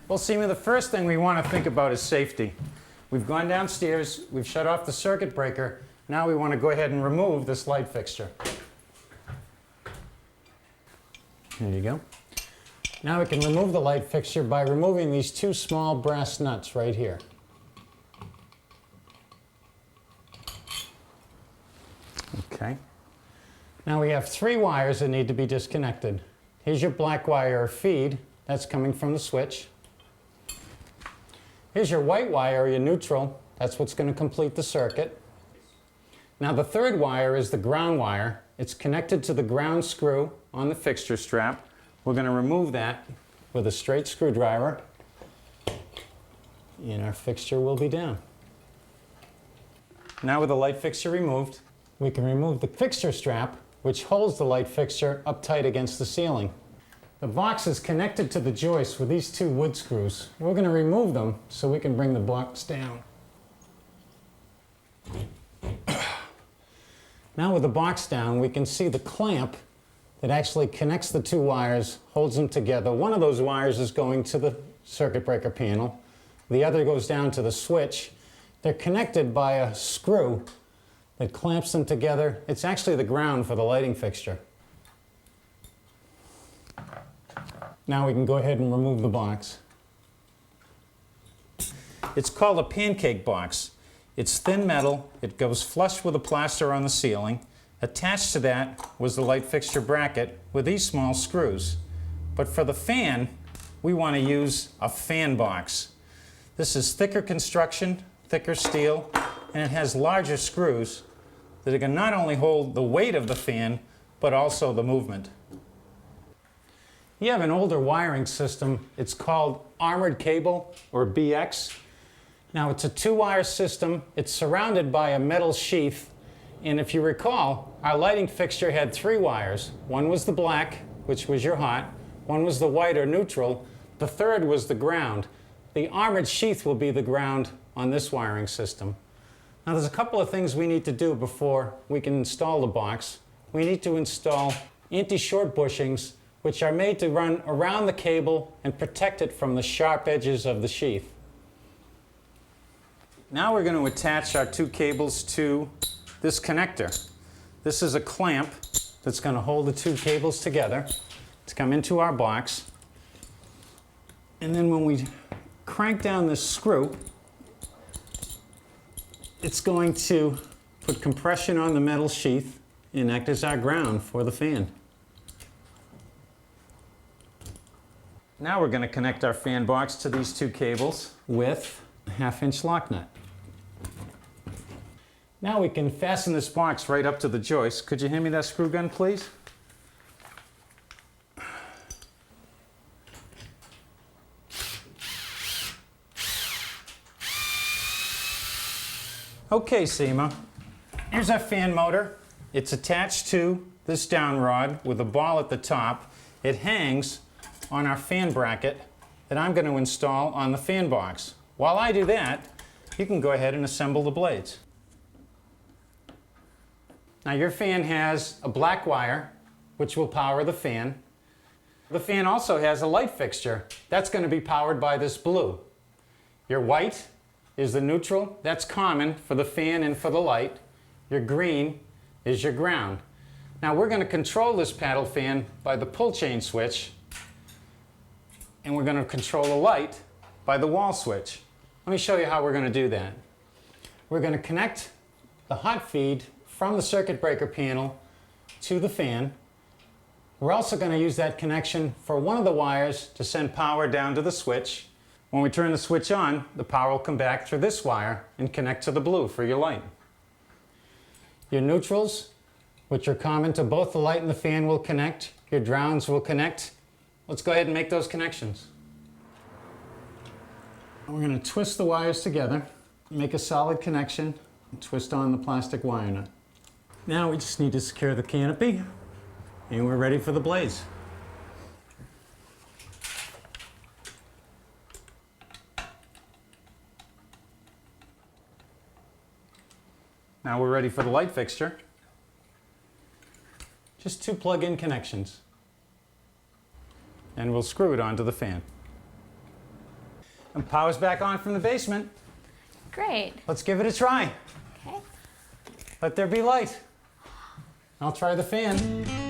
Well, Seema, the first thing we want to think about is safety. We've gone downstairs, we've shut off the circuit breaker. Now we want to go ahead and remove this light fixture. There you go. Now we can remove the light fixture by removing these two small brass nuts right here. Okay. Now we have 3 wires that need to be disconnected. Here's your black wire or feed. That's coming from the switch. Here's your white wire or your neutral. That's what's going to complete the circuit. Now the 3rd wire is the ground wire. It's connected to the ground screw on the fixture strap. We're going to remove that with a straight screwdriver, and our fixture will be down. Now with the light fixture removed, we can remove the fixture strap, which holds the light fixture up tight against the ceiling. The box is connected to the joist with these 2 wood screws. We're going to remove them so we can bring the box down. Now with the box down, we can see the clamp that actually connects the 2 wires, holds them together. One of those wires is going to the circuit breaker panel. The other goes down to the switch. They're connected by a screw that clamps them together. It's actually the ground for the lighting fixture. Now we can go ahead and remove the box. It's called a pancake box. It's thin metal. It goes flush with the plaster on the ceiling. Attached to that was the light fixture bracket with these small screws. But for the fan, we want to use a fan box. This is thicker construction, thicker steel, and it has larger screws that can not only hold the weight of the fan, but also the movement. You have an older wiring system. It's called armored cable, or BX. Now it's a 2-wire system. It's surrounded by a metal sheath. And if you recall, our lighting fixture had 3 wires. One was the black, which was your hot. One was the white or neutral. The 3rd was the ground. The armored sheath will be the ground on this wiring system. Now there's a couple of things we need to do before we can install the box. We need to install anti-short bushings, which are made to run around the cable and protect it from the sharp edges of the sheath. Now we're going to attach our 2 cables to this connector. This is a clamp that's going to hold the 2 cables together to come into our box. And then when we crank down this screw, it's going to put compression on the metal sheath and act as our ground for the fan. Now we're going to connect our fan box to these 2 cables with a 1/2-inch lock nut. Now we can fasten this box right up to the joist. Could you hand me that screw gun, please? Okay, Seema. Here's our fan motor. It's attached to this down rod with a ball at the top. It hangs on our fan bracket that I'm going to install on the fan box. While I do that, you can go ahead and assemble the blades. Now your fan has a black wire, which will power the fan. The fan also has a light fixture. That's going to be powered by this blue. Your white is the neutral. That's common for the fan and for the light. Your green is your ground. Now we're going to control this paddle fan by the pull chain switch, and we're going to control the light by the wall switch. Let me show you how we're going to do that. We're going to connect the hot feed from the circuit breaker panel to the fan. We're also going to use that connection for one of the wires to send power down to the switch. When we turn the switch on, the power will come back through this wire and connect to the blue for your light. Your neutrals, which are common to both the light and the fan, will connect. Your grounds will connect. Let's go ahead and make those connections. We're going to twist the wires together, make a solid connection, and twist on the plastic wire nut. Now we just need to secure the canopy, and we're ready for the blades. Now we're ready for the light fixture. Just 2 plug-in connections. And we'll screw it onto the fan. And power's back on from the basement. Great. Let's give it a try. Okay. Let there be light. I'll try the fan.